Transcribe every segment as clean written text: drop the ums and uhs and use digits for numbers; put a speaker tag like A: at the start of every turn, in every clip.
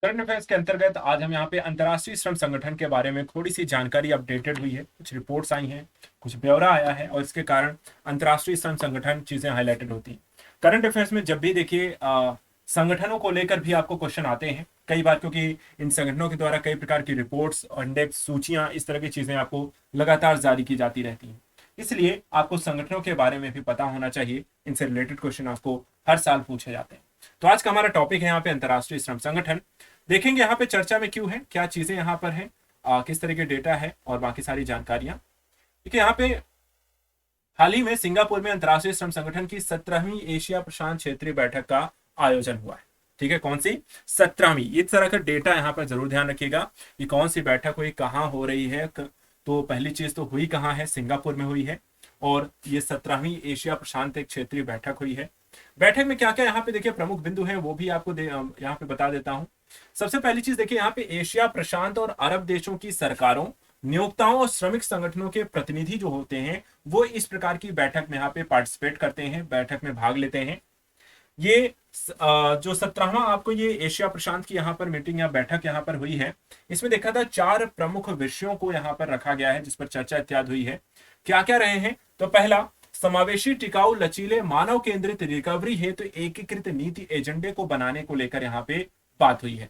A: Current affairs के अंतर्गत आज हम यहाँ पे अंतर्राष्ट्रीय श्रम संगठन के बारे में थोड़ी सी जानकारी अपडेटेड हुई है। कुछ रिपोर्ट्स आई हैं, कुछ ब्यौरा आया है और इसके कारण अंतर्राष्ट्रीय श्रम संगठन चीजें हाईलाइटेड होती हैं। करंट अफेयर्स में जब भी देखिए संगठनों को लेकर भी आपको क्वेश्चन आते हैं कई बार, क्योंकि इन संगठनों के द्वारा कई प्रकार की रिपोर्ट्स, इंडेक्स, सूचियां, इस तरह की चीजें आपको लगातार जारी की जाती रहती हैं। इसलिए आपको संगठनों के बारे में भी पता होना चाहिए। इनसे रिलेटेड क्वेश्चन आपको हर साल पूछे जाते हैं। तो आज का हमारा टॉपिक है यहाँ पे अंतर्राष्ट्रीय श्रम संगठन। देखेंगे यहाँ पे चर्चा में क्यों है, क्या चीजें यहाँ पर है, किस तरह के डेटा है और बाकी सारी जानकारियां। देखिए यहाँ पे हाल ही में सिंगापुर में अंतर्राष्ट्रीय श्रम संगठन की 17वीं एशिया प्रशांत क्षेत्रीय बैठक का आयोजन हुआ है। ठीक है, कौन सी? 17वीं। इस तरह का डेटा यहाँ पर जरूर ध्यान रखिएगा कि कौन सी बैठक हुई, कहाँ हो रही है। तो पहली चीज तो हुई कहाँ है, सिंगापुर में हुई है और ये 17वीं एशिया प्रशांत क्षेत्रीय बैठक हुई है। बैठक में क्या क्या यहाँ पे देखिए प्रमुख बिंदु है वो भी आपको यहाँ पे बता देता हूँ। सबसे पहली चीज देखिए यहाँ पे एशिया प्रशांत और अरब देशों की सरकारों, नियोक्ताओं और श्रमिक संगठनों के प्रतिनिधि जो होते हैं वो इस प्रकार की बैठक में यहाँ पे पार्टिसिपेट करते हैं, बैठक में भाग लेते हैं। ये जो 17वां आपको ये एशिया प्रशांत की यहाँ पर मीटिंग या बैठक यहाँ पर हुई है, इसमें देखा था 4 प्रमुख विषयों को यहाँ पर रखा गया है जिस पर चर्चा इत्यादि हुई है। क्या क्या रहे हैं? तो पहला, समावेशी, टिकाऊ, लचीले, मानव केंद्रित रिकवरी हेतु एकीकृत नीति एजेंडे को बनाने को लेकर यहाँ पे बात हुई है।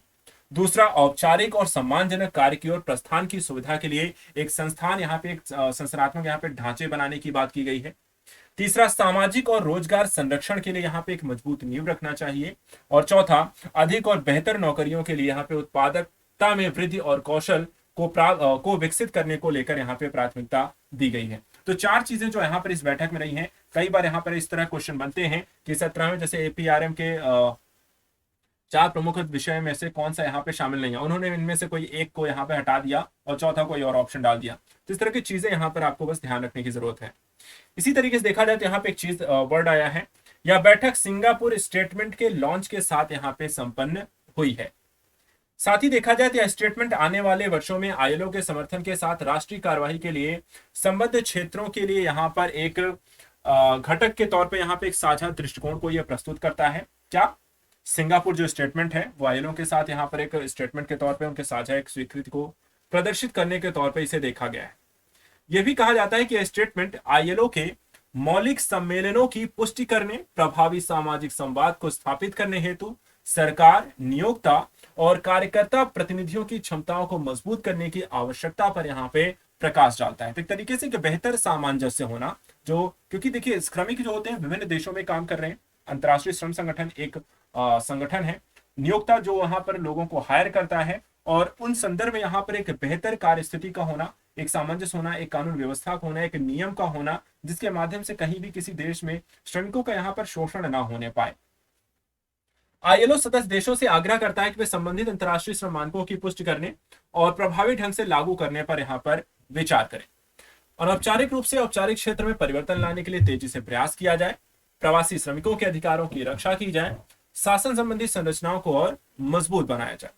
A: दूसरा, औपचारिक और सम्मानजनक कार्य की ओर प्रस्थान की सुविधा के लिए एक संस्थान यहाँ पे, एक संस्थानात्मक यहाँ पे ढांचे बनाने की बात की गई है। तीसरा, सामाजिक और रोजगार संरक्षण के लिए यहाँ पे एक मजबूत नींव रखना चाहिए। और चौथा, अधिक और बेहतर नौकरियों के लिए यहाँ पे उत्पादकता में वृद्धि और कौशल को विकसित करने को लेकर यहाँ पे प्राथमिकता दी गई है। तो 4 चीजें जो यहाँ पर इस बैठक में रही हैं। कई बार यहाँ पर इस तरह क्वेश्चन बनते हैं कि 17वें जैसे एपीआरएम के 4 प्रमुख विषय में से कौन सा यहाँ पे शामिल नहीं है, उन्होंने इनमें से कोई एक को यहाँ पे हटा दिया और चौथा कोई और ऑप्शन डाल दिया। तो इस तरह की चीजें यहाँ पर आपको बस ध्यान रखने की जरूरत है। इसी तरीके से देखा जाए तो यहाँ पे एक चीज वर्ड आया है, यह बैठक सिंगापुर स्टेटमेंट के लॉन्च के साथ यहाँ पे संपन्न हुई है। साथ ही देखा जाए तो यह स्टेटमेंट आने वाले वर्षों में आईएलओ के समर्थन के साथ राष्ट्रीय कार्यवाही के लिए संबद्ध क्षेत्रों के लिए यहाँ पर एक घटक के तौर पे यहाँ पे एक साझा दृष्टिकोण को यह प्रस्तुत करता है। क्या? सिंगापुर जो स्टेटमेंट है वो आईएलओ के साथ यहाँ पर एक स्टेटमेंट के तौर पे उनके साझा एक स्वीकृति को प्रदर्शित करने के तौर पे इसे देखा गया है। यह भी कहा जाता है कि यह स्टेटमेंट आईएलओ के मौलिक सम्मेलनों की पुष्टि करने, प्रभावी सामाजिक संवाद को स्थापित करने हेतु सरकार, नियोक्ता और कार्यकर्ता प्रतिनिधियों की क्षमताओं को मजबूत करने की आवश्यकता पर यहाँ पे प्रकाश डालता है। तो एक तरीके से बेहतर सामंजस्य होना, जो क्योंकि देखिए श्रमिक जो होते हैं विभिन्न देशों में काम कर रहे हैं। अंतर्राष्ट्रीय श्रम संगठन एक संगठन है, नियोक्ता जो वहां पर लोगों को हायर करता है और उन संदर्भ में यहाँ पर एक बेहतर कार्य स्थिति का होना, एक सामंजस्य होना, एक कानून व्यवस्था का होना, एक नियम का होना जिसके माध्यम से कहीं भी किसी देश में श्रमिकों का यहाँ पर शोषण ना होने पाए। आईएलओ सदस्य देशों से आग्रह करता है कि वे संबंधित अंतर्राष्ट्रीय श्रम मानकों की पुष्टि करने और प्रभावी ढंग से लागू करने पर यहाँ पर विचार करें। अनौपचारिक रूप से औपचारिक क्षेत्र में परिवर्तन लाने के लिए तेजी से प्रयास किया जाए, प्रवासी श्रमिकों के अधिकारों की रक्षा की जाए, शासन संबंधी संरचनाओं को और मजबूत बनाया जाए।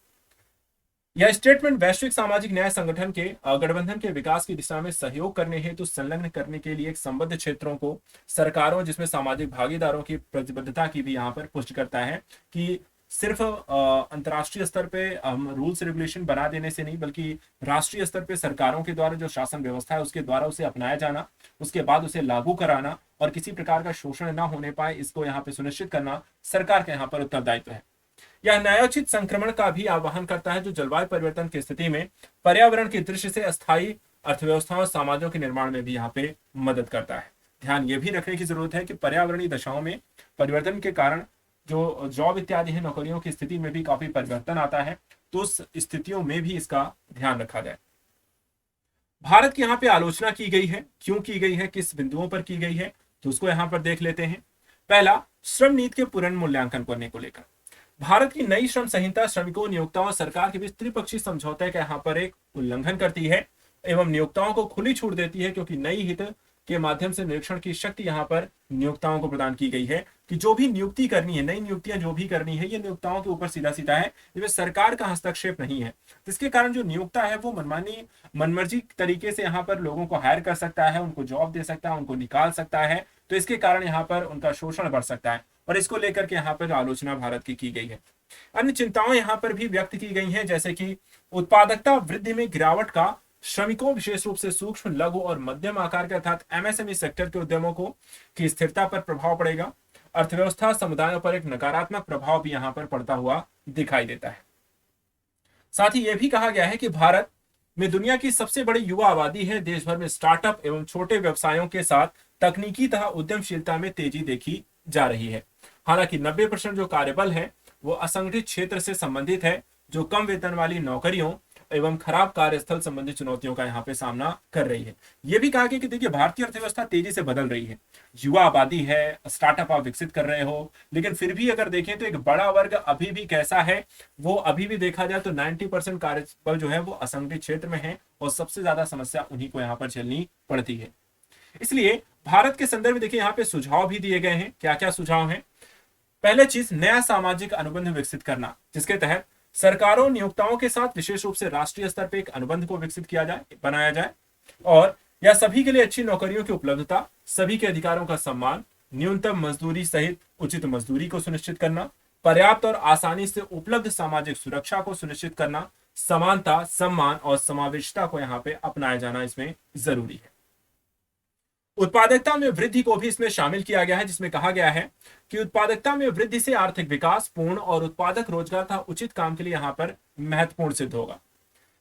A: यह स्टेटमेंट वैश्विक सामाजिक न्याय संगठन के गठबंधन के विकास की दिशा में सहयोग करने हेतु संलग्न करने के लिए एक संबद्ध क्षेत्रों को, सरकारों जिसमें सामाजिक भागीदारों की प्रतिबद्धता की भी यहाँ पर पुष्टि करता है कि सिर्फ अंतर्राष्ट्रीय स्तर पे हम रूल्स रेगुलेशन बना देने से नहीं, बल्कि राष्ट्रीय स्तर पे सरकारों के द्वारा जो शासन व्यवस्था है उसके द्वारा उसे अपनाया जाना, उसके बाद उसे लागू कराना और किसी प्रकार का शोषण ना होने पाए, इसको यहाँ पे सुनिश्चित करना सरकार का यहाँ पर उत्तरदायित्व है। यह न्यायोचित संक्रमण का भी आह्वान करता है जो जलवायु परिवर्तन की स्थिति में पर्यावरण की दृष्टि से अस्थायी अर्थव्यवस्थाओं और समाजों के निर्माण में भी यहाँ पे मदद करता है। ध्यान ये भी रखने की जरूरत है कि पर्यावरणीय दशाओं में परिवर्तन के कारण जो जॉब इत्यादि है, नौकरियों की स्थिति में भी काफी परिवर्तन आता है, तो उस स्थितियों में भी इसका ध्यान रखा जाए। भारत की यहाँ पे आलोचना की गई है, क्यों की गई है, किस बिंदुओं पर की गई है, तो उसको यहाँ पर देख लेते हैं। पहला, श्रम नीति के पुनर्मूल्यांकन करने को लेकर भारत की नई श्रम संहिता श्रमिकों, नियोक्ताओं और सरकार के बीच त्रिपक्षीय समझौते का यहाँ पर एक उल्लंघन करती है एवं नियोक्ताओं को खुली छूट देती है, क्योंकि नई हित के माध्यम से निरीक्षण की शक्ति यहाँ पर नियोक्ताओं को प्रदान की गई है कि जो भी नियुक्ति करनी है, नई नियुक्तियां जो भी करनी है, ये नियोक्ताओं के ऊपर सीधा सीधा है, इसमें सरकार का हस्तक्षेप नहीं है। जिसके कारण जो नियोक्ता है वो मनमर्जी तरीके से यहाँ पर लोगों को हायर कर सकता है, उनको जॉब दे सकता है, उनको निकाल सकता है, तो इसके कारण यहाँ पर उनका शोषण बढ़ सकता है। और इसको लेकर के यहाँ पर आलोचना भारत की गई है। अन्य चिंताएं यहाँ पर भी व्यक्त की गई हैं, जैसे कि उत्पादकता वृद्धि में गिरावट का श्रमिकों, विशेष रूप से सूक्ष्म, लघु और मध्यम आकार के अर्थात एमएसएमई सेक्टर के उद्यमों को की स्थिरता पर प्रभाव पड़ेगा। अर्थव्यवस्था समुदायों पर एक नकारात्मक प्रभाव भी यहाँ पर पड़ता हुआ दिखाई देता है। साथ ही यह भी कहा गया है कि भारत में दुनिया की सबसे बड़ी युवा आबादी है। देश भर में स्टार्टअप एवं छोटे व्यवसायों के साथ तकनीकी तथा उद्यमशीलता में तेजी देखी जा रही है। हालांकि 90% जो कार्यबल है वो असंगठित क्षेत्र से संबंधित है, जो कम वेतन वाली नौकरियों एवं खराब कार्यस्थल संबंधी चुनौतियों का यहाँ पे सामना कर रही है। यह भी कहा गया कि देखिए भारतीय अर्थव्यवस्था तेजी से बदल रही है, युवा आबादी है, स्टार्टअप आप विकसित कर रहे हो, लेकिन फिर भी अगर देखें तो एक बड़ा वर्ग अभी भी कैसा है, वो अभी भी देखा जाए तो 90% कार्यबल जो है वो असंगठित क्षेत्र में है और सबसे ज्यादा समस्या उन्हीं को यहाँ पर झेलनी पड़ती है। इसलिए भारत के संदर्भ में देखिए यहाँ पे सुझाव भी दिए गए हैं। क्या क्या सुझाव हैं? पहले चीज, नया सामाजिक अनुबंध विकसित करना, जिसके तहत सरकारों नियोक्ताओं के साथ विशेष रूप से राष्ट्रीय स्तर पर एक अनुबंध को विकसित किया जाए, बनाया जाए, और यह सभी के लिए अच्छी नौकरियों की उपलब्धता, सभी के अधिकारों का सम्मान, न्यूनतम मजदूरी सहित उचित मजदूरी को सुनिश्चित करना, पर्याप्त और आसानी से उपलब्ध सामाजिक सुरक्षा को सुनिश्चित करना, समानता, सम्मान और समावेशिता को यहाँ पे अपनाया जाना इसमें जरूरी है। उत्पादकता में वृद्धि को भी इसमें शामिल किया गया है, जिसमें कहा गया है कि उत्पादकता में वृद्धि से आर्थिक विकास, पूर्ण और उत्पादक रोजगार तथा उचित काम के लिए यहाँ पर महत्वपूर्ण सिद्ध होगा।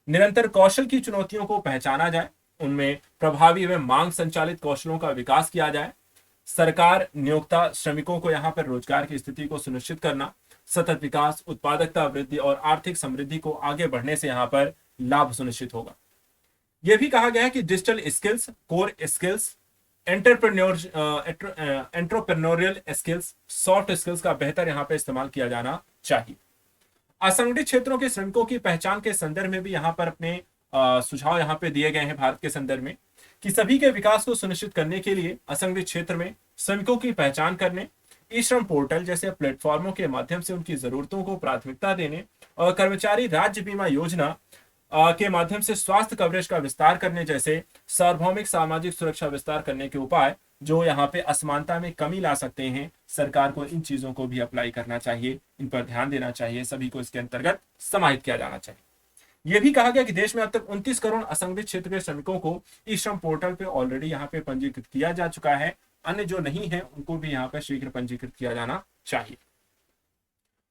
A: निरंतर कौशल की चुनौतियों को पहचाना जाए, उनमें प्रभावी एवं मांग संचालित कौशलों का विकास किया जाए, सरकार नियोक्ता श्रमिकों को यहाँ पर रोजगार की स्थिति को सुनिश्चित करना, सतत विकास, उत्पादकता वृद्धि और आर्थिक समृद्धि को आगे बढ़ने से यहाँ पर लाभ सुनिश्चित होगा। यह भी कहा गया है कि digital skills, core skills, entrepreneurial skills, soft skills का बेहतर यहाँ पे इस्तेमाल किया जाना चाहिए। असंगठित क्षेत्रों के श्रमिकों की पहचान के संदर्भ में भी यहाँ पर अपने सुझाव यहाँ पे दिए गए हैं भारत के संदर्भ में, कि सभी के विकास को सुनिश्चित करने के लिए असंगठित क्षेत्र में श्रमिकों की पहचान करने, ई श्रम पोर्टल जैसे प्लेटफॉर्मों के माध्यम से उनकी जरूरतों को प्राथमिकता देने और कर्मचारी राज्य बीमा योजना के माध्यम से स्वास्थ्य कवरेज का विस्तार करने जैसे सार्वभौमिक सामाजिक सुरक्षा विस्तार करने के उपाय जो यहाँ पे असमानता में कमी ला सकते हैं, सरकार को इन चीजों को भी अप्लाई करना चाहिए, इन पर ध्यान देना चाहिए, सभी को इसके अंतर्गत समाहित किया जाना चाहिए। यह भी कहा गया कि देश में अब तक 29 करोड़ असंगठित क्षेत्र के श्रमिकों को ई श्रम पोर्टल पे ऑलरेडी यहाँ पे पंजीकृत किया जा चुका है। अन्य जो नहीं है उनको भी यहाँ पे शीघ्र पंजीकृत किया जाना चाहिए।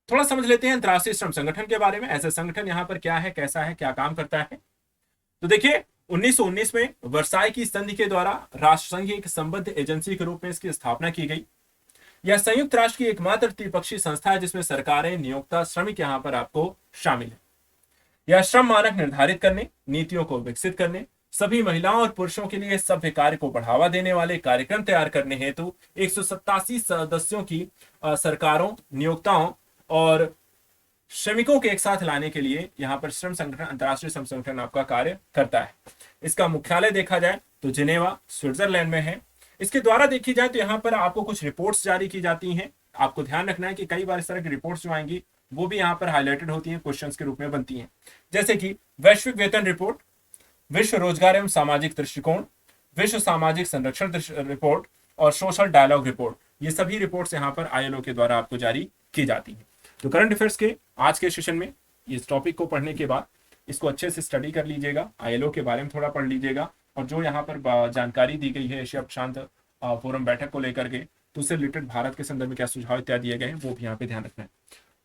A: थोड़ा समझ लेते हैं अंतर्राष्ट्रीय श्रम संगठन के बारे में। ऐसा संगठन यहाँ पर क्या है, कैसा है, क्या काम करता है। तो देखिए 1919 में वर्साई की संधि के द्वारा राष्ट्रसंघ की एक संबद्ध एजेंसी के रूप में इसकी स्थापना की गई। यह संयुक्त राष्ट्र की एकमात्र त्रिपक्षीय संस्था है जिसमें सरकारें, नियोक्ता, श्रमिक यहाँ पर आपको शामिल है। यह श्रम मानक निर्धारित करने, नीतियों को विकसित करने, सभी महिलाओं और पुरुषों के लिए सभ्य कार्य को बढ़ावा देने वाले कार्यक्रम तैयार करने हेतु 187 सदस्यों की सरकारों, नियोक्ताओं और श्रमिकों के एक साथ लाने के लिए यहाँ पर श्रम संगठन, अंतर्राष्ट्रीय श्रम संगठन आपका कार्य करता है। इसका मुख्यालय देखा जाए तो जिनेवा, स्विट्जरलैंड में है। इसके द्वारा देखी जाए तो यहाँ पर आपको कुछ रिपोर्ट्स जारी की जाती हैं। आपको ध्यान रखना है कि कई बार इस तरह की रिपोर्ट्स जो आएंगी वो भी यहाँ पर हाईलाइटेड होती हैं, क्वेश्चंस के रूप में बनती हैं, जैसे कि वैश्विक वेतन रिपोर्ट, विश्व रोजगार एवं सामाजिक दृष्टिकोण, विश्व सामाजिक संरक्षण रिपोर्ट और सोशल डायलॉग रिपोर्ट। ये सभी रिपोर्ट्स यहाँ पर आईएलओ के द्वारा आपको जारी की जाती हैं। तो करंट अफेयर्स के आज के सेशन में इस टॉपिक को पढ़ने के बाद इसको अच्छे से स्टडी कर लीजिएगा, आईएलओ के बारे में थोड़ा पढ़ लीजिएगा, और जो यहाँ पर जानकारी दी गई है एशिया प्रशांत फोरम बैठक को लेकर के, तो उससे रिलेटेड भारत के संदर्भ में क्या सुझाव इत्यादि दिए गए हैं वो भी यहाँ पे ध्यान रखना है।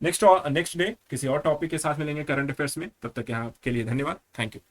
A: नेक्स्ट डे किसी और टॉपिक के साथ मिलेंगे करंट अफेयर्स में। तब तक यहाँ के लिए धन्यवाद। Thank you.